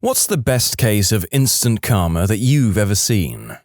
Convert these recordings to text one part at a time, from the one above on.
What's the best case of instant karma that you've ever seen?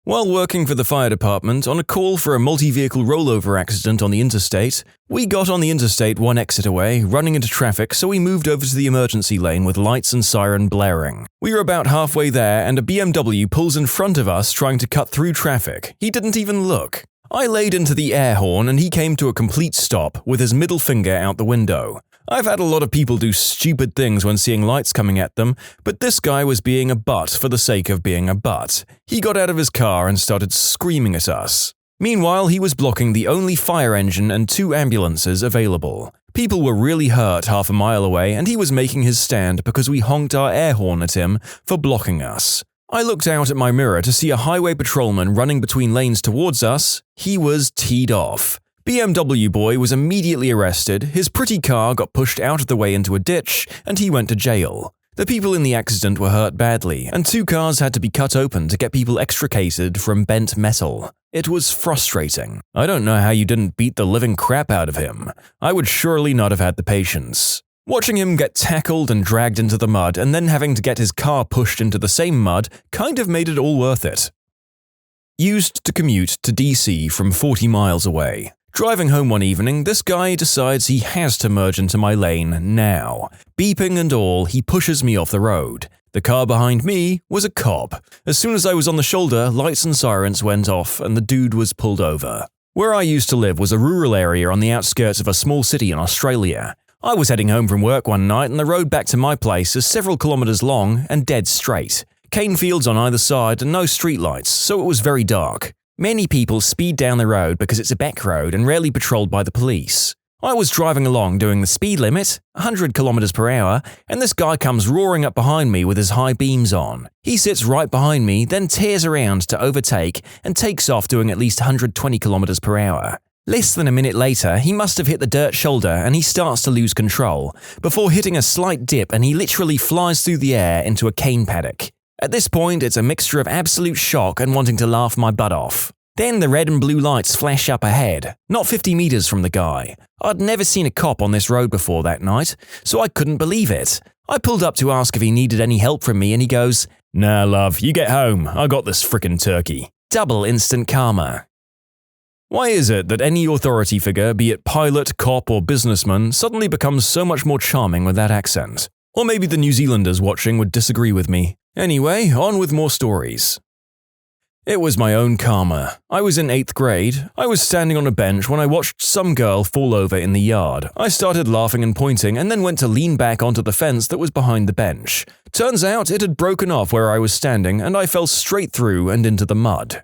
While working for the fire department on a call for a multi-vehicle rollover accident on the interstate, we got on the interstate one exit away, running into traffic, so we moved over to the emergency lane with lights and siren blaring. We were about halfway there and a BMW pulls in front of us trying to cut through traffic. He didn't even look. I laid into the air horn and he came to a complete stop with his middle finger out the window. I've had a lot of people do stupid things when seeing lights coming at them, but this guy was being a butt for the sake of being a butt. He got out of his car and started screaming at us. Meanwhile, he was blocking the only fire engine and 2 ambulances available. People were really hurt half a mile away and he was making his stand because we honked our air horn at him for blocking us. I looked out at my mirror to see a highway patrolman running between lanes towards us. He was teed off. BMW boy was immediately arrested, his pretty car got pushed out of the way into a ditch, and he went to jail. The people in the accident were hurt badly, and 2 cars had to be cut open to get people extricated from bent metal. It was frustrating. I don't know how you didn't beat the living crap out of him. I would surely not have had the patience. Watching him get tackled and dragged into the mud and then having to get his car pushed into the same mud kind of made it all worth it. Used to commute to DC from 40 miles away. Driving home one evening, this guy decides he has to merge into my lane now. Beeping and all, he pushes me off the road. The car behind me was a cop. As soon as I was on the shoulder, lights and sirens went off and the dude was pulled over. Where I used to live was a rural area on the outskirts of a small city in Australia. I was heading home from work one night and the road back to my place is several kilometers long and dead straight. Cane fields on either side and no streetlights, so it was very dark. Many people speed down the road because it's a back road and rarely patrolled by the police. I was driving along doing the speed limit, 100 kilometers per hour, and this guy comes roaring up behind me with his high beams on. He sits right behind me, then tears around to overtake and takes off doing at least 120 kilometers per hour. Less than a minute later, he must have hit the dirt shoulder and he starts to lose control, before hitting a slight dip and he literally flies through the air into a cane paddock. At this point, it's a mixture of absolute shock and wanting to laugh my butt off. Then the red and blue lights flash up ahead, not 50 meters from the guy. I'd never seen a cop on this road before that night, so I couldn't believe it. I pulled up to ask if he needed any help from me and he goes, "Nah, love, you get home. I got this frickin' turkey." Double instant karma. Why is it that any authority figure, be it pilot, cop, or businessman, suddenly becomes so much more charming with that accent? Or maybe the New Zealanders watching would disagree with me. Anyway, on with more stories. It was my own karma. I was in 8th grade. I was standing on a bench when I watched some girl fall over in the yard. I started laughing and pointing and then went to lean back onto the fence that was behind the bench. Turns out it had broken off where I was standing and I fell straight through and into the mud.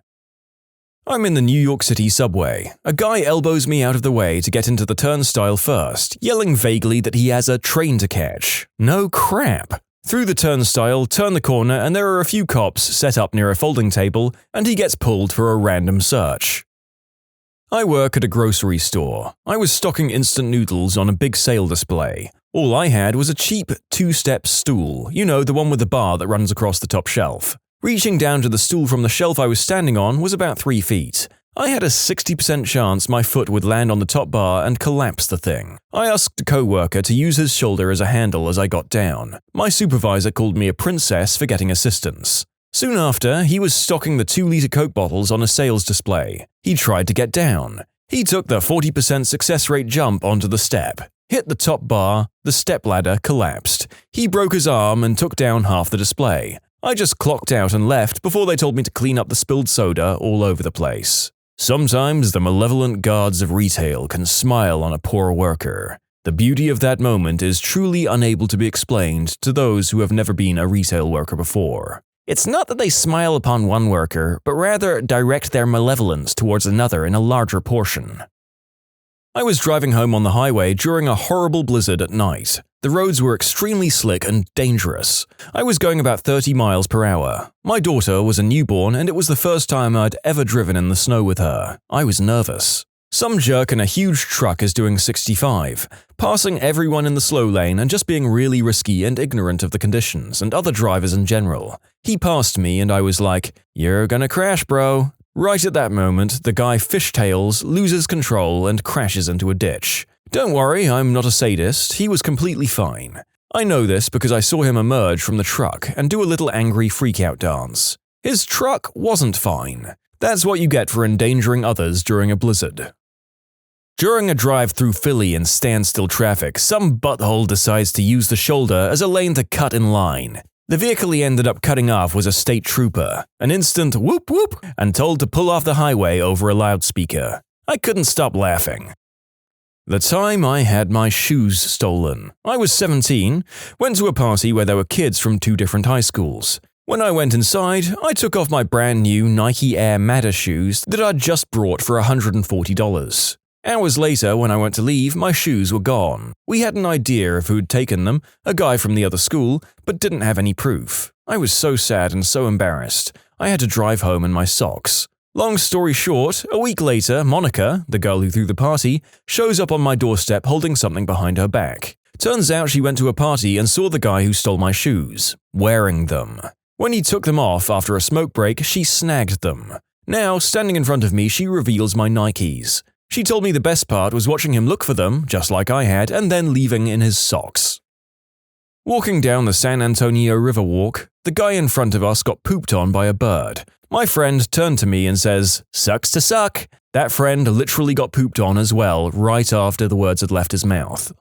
I'm in the New York City subway. A guy elbows me out of the way to get into the turnstile first, yelling vaguely that he has a train to catch. No crap. Through the turnstile, turn the corner and there are a few cops set up near a folding table and he gets pulled for a random search. I work at a grocery store. I was stocking instant noodles on a big sale display. All I had was a cheap 2-step stool, you know, the one with the bar that runs across the top shelf. Reaching down to the stool from the shelf I was standing on was about 3 feet. I had a 60% chance my foot would land on the top bar and collapse the thing. I asked a co-worker to use his shoulder as a handle as I got down. My supervisor called me a princess for getting assistance. Soon after, he was stocking the 2-liter Coke bottles on a sales display. He tried to get down. He took the 40% success rate jump onto the step, hit the top bar, the stepladder collapsed. He broke his arm and took down half the display. I just clocked out and left before they told me to clean up the spilled soda all over the place. Sometimes the malevolent gods of retail can smile on a poor worker. The beauty of that moment is truly unable to be explained to those who have never been a retail worker before. It's not that they smile upon one worker, but rather direct their malevolence towards another in a larger portion. I was driving home on the highway during a horrible blizzard at night. The roads were extremely slick and dangerous. I was going about 30 miles per hour. My daughter was a newborn and it was the first time I'd ever driven in the snow with her. I was nervous. Some jerk in a huge truck is doing 65, passing everyone in the slow lane and just being really risky and ignorant of the conditions and other drivers in general. He passed me and I was like, "You're gonna crash, bro." Right at that moment, the guy fishtails, loses control, and crashes into a ditch. Don't worry, I'm not a sadist, he was completely fine. I know this because I saw him emerge from the truck and do a little angry freakout dance. His truck wasn't fine. That's what you get for endangering others during a blizzard. During a drive through Philly in standstill traffic, some butthole decides to use the shoulder as a lane to cut in line. The vehicle he ended up cutting off was a state trooper, an instant whoop whoop, and told to pull off the highway over a loudspeaker. I couldn't stop laughing. The time I had my shoes stolen. I was 17, went to a party where there were kids from 2 different high schools. When I went inside, I took off my brand new Nike Air Matter shoes that I'd just brought for $140. Hours later, when I went to leave, my shoes were gone. We had an idea of who'd taken them, a guy from the other school, but didn't have any proof. I was so sad and so embarrassed. I had to drive home in my socks. Long story short, a week later, Monica, the girl who threw the party, shows up on my doorstep holding something behind her back. Turns out she went to a party and saw the guy who stole my shoes, wearing them. When he took them off after a smoke break, she snagged them. Now, standing in front of me, she reveals my Nikes. She told me the best part was watching him look for them, just like I had, and then leaving in his socks. Walking down the San Antonio Riverwalk, the guy in front of us got pooped on by a bird. My friend turned to me and says, "Sucks to suck." That friend literally got pooped on as well, right after the words had left his mouth.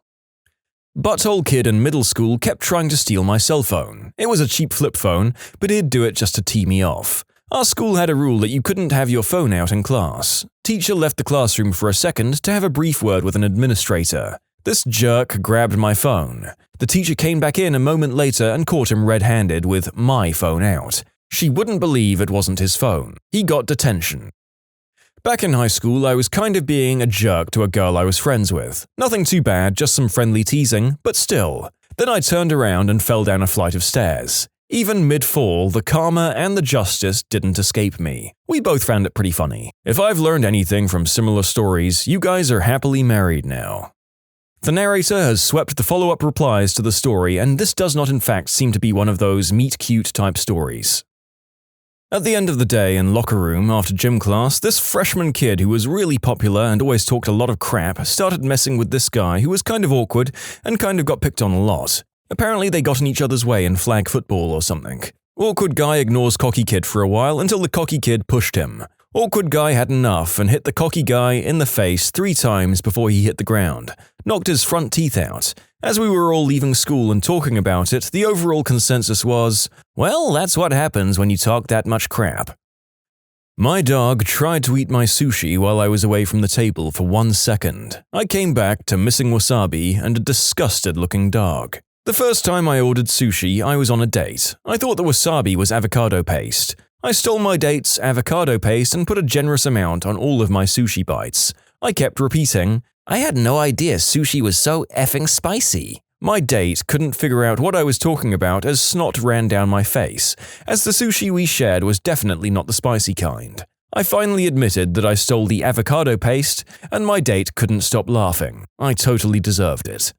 Butthole kid in middle school kept trying to steal my cell phone. It was a cheap flip phone, but he'd do it just to tee me off. Our school had a rule that you couldn't have your phone out in class. Teacher left the classroom for a second to have a brief word with an administrator. This jerk grabbed my phone. The teacher came back in a moment later and caught him red-handed with my phone out. She wouldn't believe it wasn't his phone. He got detention. Back in high school, I was kind of being a jerk to a girl I was friends with. Nothing too bad, just some friendly teasing, but still. Then I turned around and fell down a flight of stairs. Even mid-fall, the karma and the justice didn't escape me. We both found it pretty funny. If I've learned anything from similar stories, you guys are happily married now. The narrator has swept the follow-up replies to the story, and this does not in fact seem to be one of those meet-cute type stories. At the end of the day in locker room after gym class, this freshman kid who was really popular and always talked a lot of crap started messing with this guy who was kind of awkward and kind of got picked on a lot. Apparently they got in each other's way in flag football or something. Awkward guy ignores cocky kid for a while until the cocky kid pushed him. Awkward guy had enough and hit the cocky guy in the face 3 times before he hit the ground. Knocked his front teeth out. As we were all leaving school and talking about it, the overall consensus was, well, that's what happens when you talk that much crap. My dog tried to eat my sushi while I was away from the table for 1 second. I came back to missing wasabi and a disgusted-looking dog. The first time I ordered sushi, I was on a date. I thought the wasabi was avocado paste. I stole my date's avocado paste and put a generous amount on all of my sushi bites. I kept repeating, "I had no idea sushi was so effing spicy." My date couldn't figure out what I was talking about as snot ran down my face, as the sushi we shared was definitely not the spicy kind. I finally admitted that I stole the avocado paste, and my date couldn't stop laughing. I totally deserved it.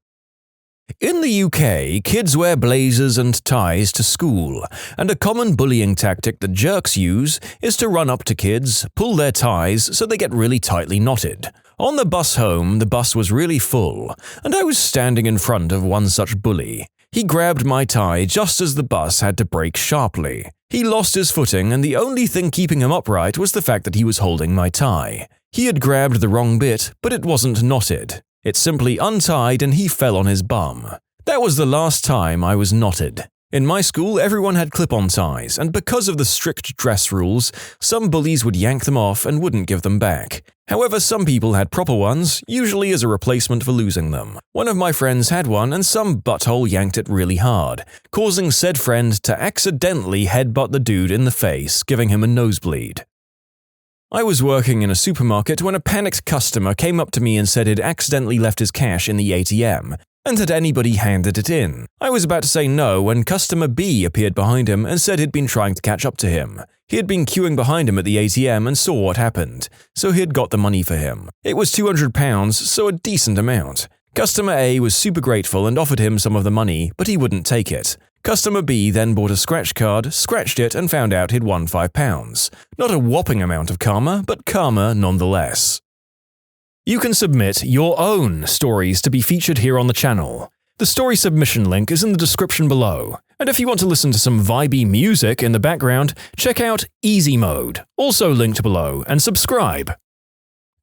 In the UK, kids wear blazers and ties to school, and a common bullying tactic that jerks use is to run up to kids, pull their ties so they get really tightly knotted. On the bus home, the bus was really full, and I was standing in front of one such bully. He grabbed my tie just as the bus had to brake sharply. He lost his footing, and the only thing keeping him upright was the fact that he was holding my tie. He had grabbed the wrong bit, but it wasn't knotted. It simply untied and he fell on his bum. That was the last time I was knotted. In my school, everyone had clip-on ties, and because of the strict dress rules, some bullies would yank them off and wouldn't give them back. However, some people had proper ones, usually as a replacement for losing them. One of my friends had one and some butthole yanked it really hard, causing said friend to accidentally headbutt the dude in the face, giving him a nosebleed. I was working in a supermarket when a panicked customer came up to me and said he'd accidentally left his cash in the ATM, and had anybody handed it in. I was about to say no when customer B appeared behind him and said he'd been trying to catch up to him. He had been queuing behind him at the ATM and saw what happened, so he'd got the money for him. It was £200, so a decent amount. Customer A was super grateful and offered him some of the money, but he wouldn't take it. Customer B then bought a scratch card, scratched it, and found out he'd won £5. Not a whopping amount of karma, but karma nonetheless. You can submit your own stories to be featured here on the channel. The story submission link is in the description below, and if you want to listen to some vibey music in the background, check out easymode, also linked below, and subscribe.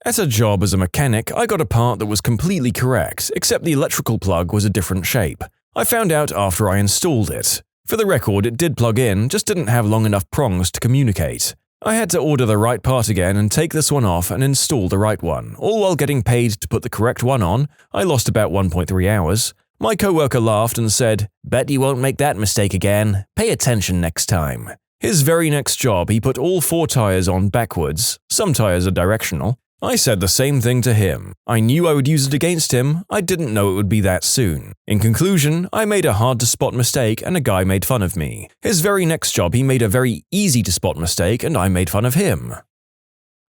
At a job as a mechanic, I got a part that was completely correct, except the electrical plug was a different shape. I found out after I installed it. For the record, it did plug in, just didn't have long enough prongs to communicate. I had to order the right part again and take this one off and install the right one, all while getting paid to put the correct one on. I lost about 1.3 hours. My coworker laughed and said, "Bet you won't make that mistake again. Pay attention next time." His very next job, he put all 4 tires on backwards. Some tires are directional. I said the same thing to him. I knew I would use it against him, I didn't know it would be that soon. In conclusion, I made a hard-to-spot mistake and a guy made fun of me. His very next job he made a very easy-to-spot mistake and I made fun of him.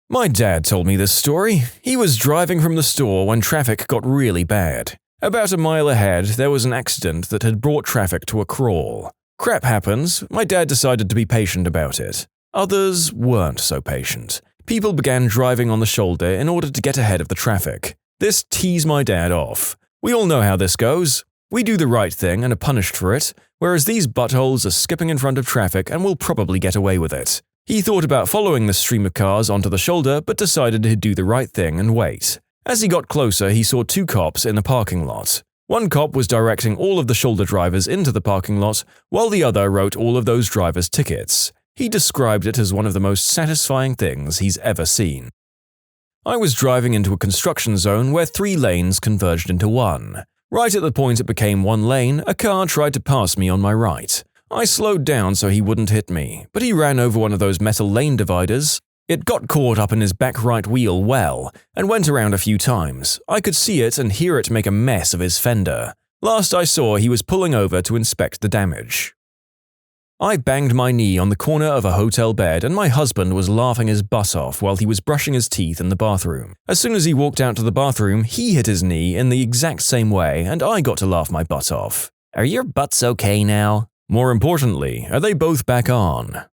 My dad told me this story. He was driving from the store when traffic got really bad. About a mile ahead, there was an accident that had brought traffic to a crawl. Crap happens, my dad decided to be patient about it. Others weren't so patient. People began driving on the shoulder in order to get ahead of the traffic. This teased my dad off. We all know how this goes. We do the right thing and are punished for it, whereas these buttholes are skipping in front of traffic and will probably get away with it. He thought about following the stream of cars onto the shoulder but decided he'd do the right thing and wait. As he got closer, he saw 2 cops in the parking lot. One cop was directing all of the shoulder drivers into the parking lot, while the other wrote all of those drivers tickets. He described it as one of the most satisfying things he's ever seen. I was driving into a construction zone where 3 lanes converged into one. Right at the point it became 1 lane, a car tried to pass me on my right. I slowed down so he wouldn't hit me, but he ran over one of those metal lane dividers. It got caught up in his back right wheel well, and went around a few times. I could see it and hear it make a mess of his fender. Last I saw, he was pulling over to inspect the damage. I banged my knee on the corner of a hotel bed and my husband was laughing his butt off while he was brushing his teeth in the bathroom. As soon as he walked out to the bathroom, he hit his knee in the exact same way and I got to laugh my butt off. Are your butts okay now? More importantly, are they both back on?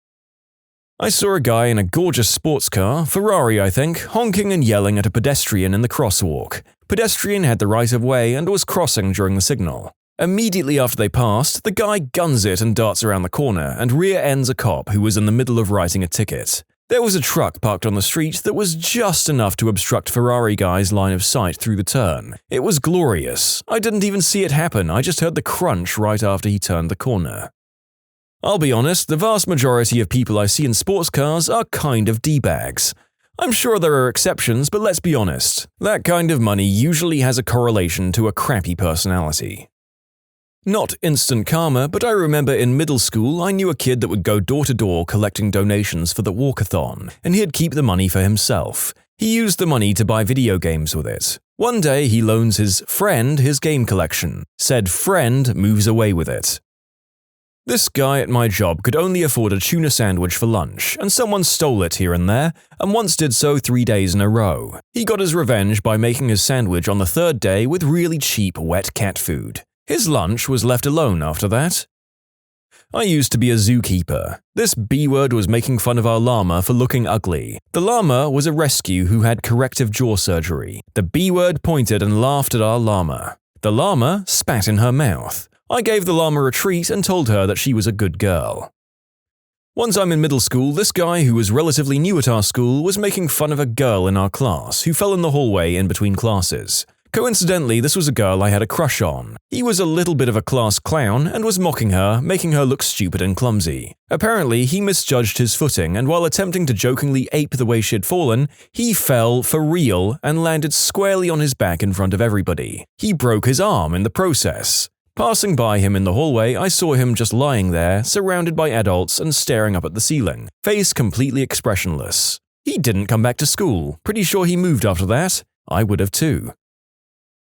I saw a guy in a gorgeous sports car, Ferrari I think, honking and yelling at a pedestrian in the crosswalk. Pedestrian had the right of way and was crossing during the signal. Immediately after they passed, the guy guns it and darts around the corner and rear-ends a cop who was in the middle of writing a ticket. There was a truck parked on the street that was just enough to obstruct Ferrari guy's line of sight through the turn. It was glorious. I didn't even see it happen, I just heard the crunch right after he turned the corner. I'll be honest, the vast majority of people I see in sports cars are kind of D-bags. I'm sure there are exceptions, but let's be honest. That kind of money usually has a correlation to a crappy personality. Not instant karma, but I remember in middle school I knew a kid that would go door to door collecting donations for the walkathon, and he'd keep the money for himself. He used the money to buy video games with it. One day he loans his friend his game collection. Said friend moves away with it. This guy at my job could only afford a tuna sandwich for lunch, and someone stole it here and there, and once did so 3 days in a row. He got his revenge by making his sandwich on the 3rd day with really cheap wet cat food. His lunch was left alone after that. I used to be a zookeeper. This B-word was making fun of our llama for looking ugly. The llama was a rescue who had corrective jaw surgery. The B-word pointed and laughed at our llama. The llama spat in her mouth. I gave the llama a treat and told her that she was a good girl. One time in middle school, this guy who was relatively new at our school was making fun of a girl in our class who fell in the hallway in between classes. Coincidentally, this was a girl I had a crush on. He was a little bit of a class clown and was mocking her, making her look stupid and clumsy. Apparently, he misjudged his footing and while attempting to jokingly ape the way she'd fallen, he fell for real and landed squarely on his back in front of everybody. He broke his arm in the process. Passing by him in the hallway, I saw him just lying there, surrounded by adults and staring up at the ceiling, face completely expressionless. He didn't come back to school. Pretty sure he moved after that. I would have too.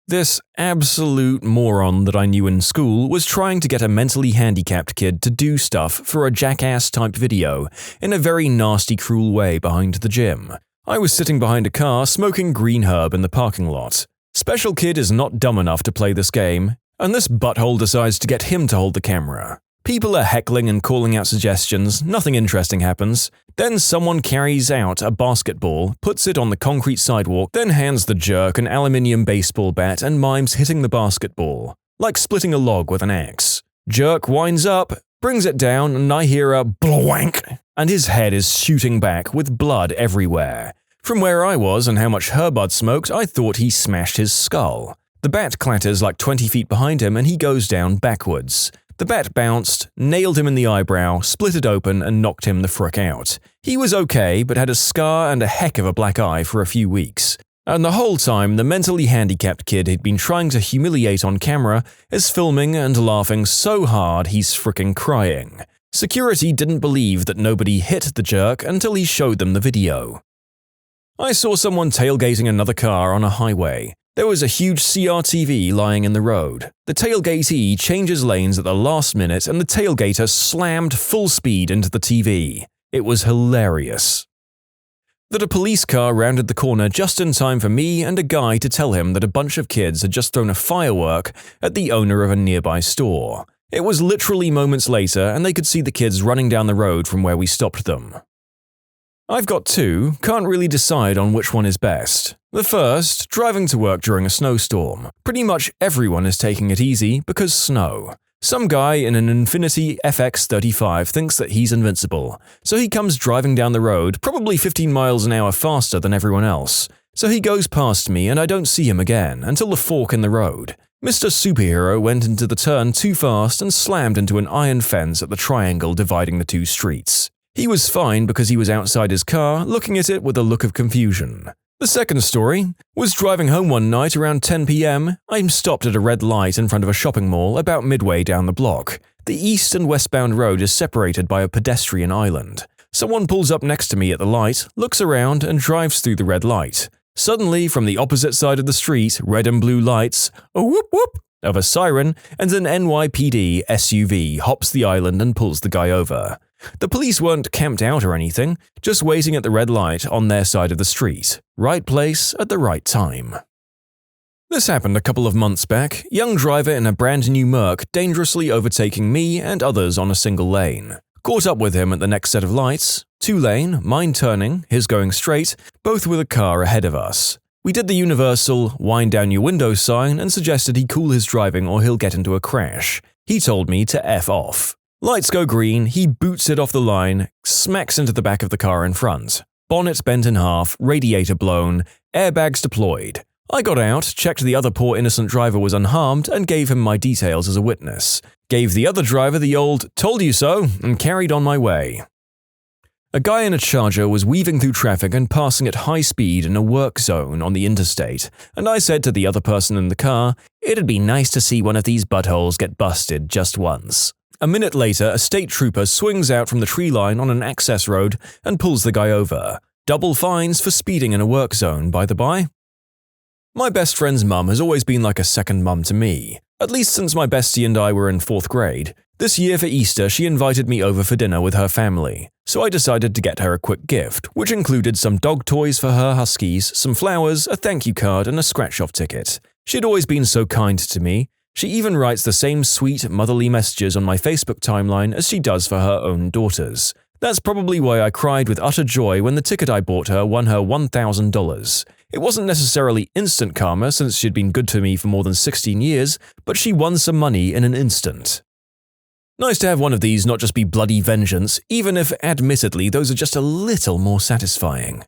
This absolute moron that I knew in school was trying to get a mentally handicapped kid to do stuff for a jackass-type video in a very nasty, cruel way behind the gym. I was sitting behind a car smoking green herb in the parking lot. Special kid is not dumb enough to play this game, and this butthole decides to get him to hold the camera. People are heckling and calling out suggestions, nothing interesting happens. Then someone carries out a basketball, puts it on the concrete sidewalk, then hands the jerk an aluminium baseball bat and mimes hitting the basketball. like splitting a log with an axe. Jerk winds up, brings it down, and I hear a blank, and his head is shooting back with blood everywhere. From where I was and how much herb I'd smoked, I thought he smashed his skull. The bat clatters like 20 feet behind him and he goes down backwards. The bat bounced, nailed him in the eyebrow, split it open, and knocked him the frick out. He was okay, but had a scar and a heck of a black eye for a few weeks. And the whole time, the mentally handicapped kid he'd been trying to humiliate on camera is filming and laughing so hard he's fricking crying. Security didn't believe that nobody hit the jerk until he showed them the video. I saw someone tailgating another car on a highway. There was a huge CRTV lying in the road. The tailgatee changes lanes at the last minute and the tailgater slammed full speed into the TV. It was hilarious. That a police car rounded the corner just in time for me and a guy to tell him that a bunch of kids had just thrown a firework at the owner of a nearby store. It was literally moments later and they could see the kids running down the road from where we stopped them. I've got two, can't really decide on which one is best. The first, driving to work during a snowstorm. Pretty much everyone is taking it easy because snow. Some guy in an Infiniti FX35 thinks that he's invincible, so he comes driving down the road, probably 15 miles an hour faster than everyone else. So he goes past me and I don't see him again until the fork in the road. Mr. Superhero went into the turn too fast and slammed into an iron fence at the triangle dividing the two streets. He was fine because he was outside his car, looking at it with a look of confusion. The second story was driving home one night around 10 p.m. I'm stopped at a red light in front of a shopping mall about midway down the block. The east and westbound road is separated by a pedestrian island. Someone pulls up next to me at the light, looks around, and drives through the red light. Suddenly, from the opposite side of the street, red and blue lights, a whoop whoop of a siren, and an NYPD SUV hops the island and pulls the guy over. The police weren't camped out or anything, just waiting at the red light on their side of the street. Right place at the right time. This happened a couple of months back, young driver in a brand new Merc dangerously overtaking me and others on a single lane. Caught up with him at the next set of lights, 2-lane, mine turning, his going straight, both with a car ahead of us. We did the universal wind down your window sign and suggested he cool his driving or he'll get into a crash. He told me to F off. Lights go green, he boots it off the line, smacks into the back of the car in front. Bonnet bent in half, radiator blown, airbags deployed. I got out, checked the other poor innocent driver was unharmed, and gave him my details as a witness. Gave the other driver the old "told you so" and carried on my way. A guy in a Charger was weaving through traffic and passing at high speed in a work zone on the interstate, and I said to the other person in the car, "It'd be nice to see one of these buttholes get busted just once." A minute later, a state trooper swings out from the tree line on an access road and pulls the guy over. Double fines for speeding in a work zone, by the by. My best friend's mum has always been like a second mum to me, at least since my bestie and I were in 4th grade. This year for Easter, she invited me over for dinner with her family, so I decided to get her a quick gift, which included some dog toys for her huskies, some flowers, a thank you card, and a scratch-off ticket. She'd always been so kind to me. She even writes the same sweet, motherly messages on my Facebook timeline as she does for her own daughters. That's probably why I cried with utter joy when the ticket I bought her won her $1,000. It wasn't necessarily instant karma since she'd been good to me for more than 16 years, but she won some money in an instant. Nice to have one of these not just be bloody vengeance, even if admittedly those are just a little more satisfying.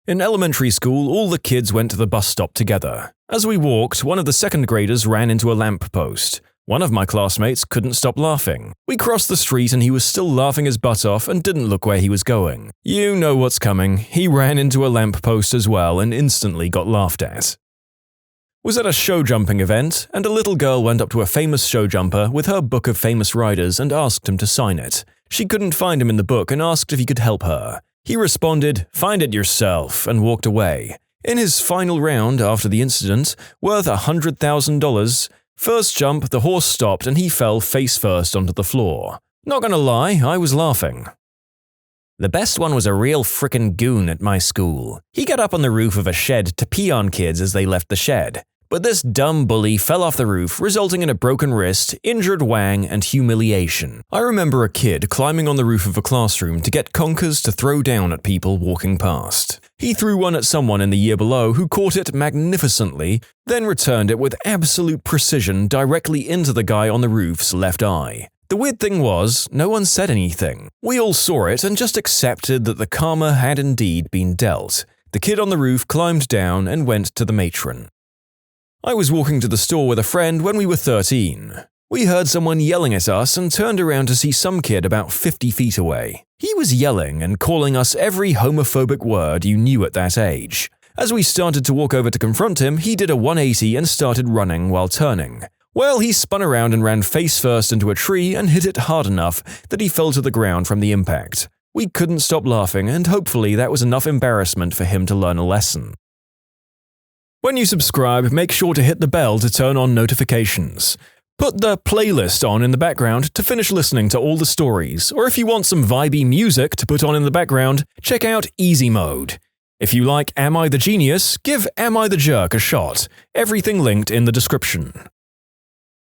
In elementary school, all the kids went to the bus stop together. As we walked, one of the second graders ran into a lamp post. One of my classmates couldn't stop laughing. We crossed the street and he was still laughing his butt off and didn't look where he was going. You know what's coming. He ran into a lamp post as well and instantly got laughed at. Was at a show jumping event, and a little girl went up to a famous show jumper with her book of famous riders and asked him to sign it. She couldn't find him in the book and asked if he could help her. He responded, "Find it yourself," and walked away. In his final round after the incident, worth $100,000, first jump the horse stopped and he fell face first onto the floor. Not gonna lie, I was laughing. The best one was a real frickin' goon at my school. He got up on the roof of a shed to pee on kids as they left the shed. But this dumb bully fell off the roof, resulting in a broken wrist, injured wang, and humiliation. I remember a kid climbing on the roof of a classroom to get conkers to throw down at people walking past. He threw one at someone in the year below who caught it magnificently, then returned it with absolute precision directly into the guy on the roof's left eye. The weird thing was, no one said anything. We all saw it and just accepted that the karma had indeed been dealt. The kid on the roof climbed down and went to the matron. I was walking to the store with a friend when we were 13. We heard someone yelling at us and turned around to see some kid about 50 feet away. He was yelling and calling us every homophobic word you knew at that age. As we started to walk over to confront him, he did a 180 and started running while turning. Well, he spun around and ran face first into a tree and hit it hard enough that he fell to the ground from the impact. We couldn't stop laughing, and hopefully that was enough embarrassment for him to learn a lesson. When you subscribe, make sure to hit the bell to turn on notifications. Put the playlist on in the background to finish listening to all the stories, or if you want some vibey music to put on in the background, check out easymode. If you like Am I the Genius, give Am I the Jerk a shot. Everything linked in the description.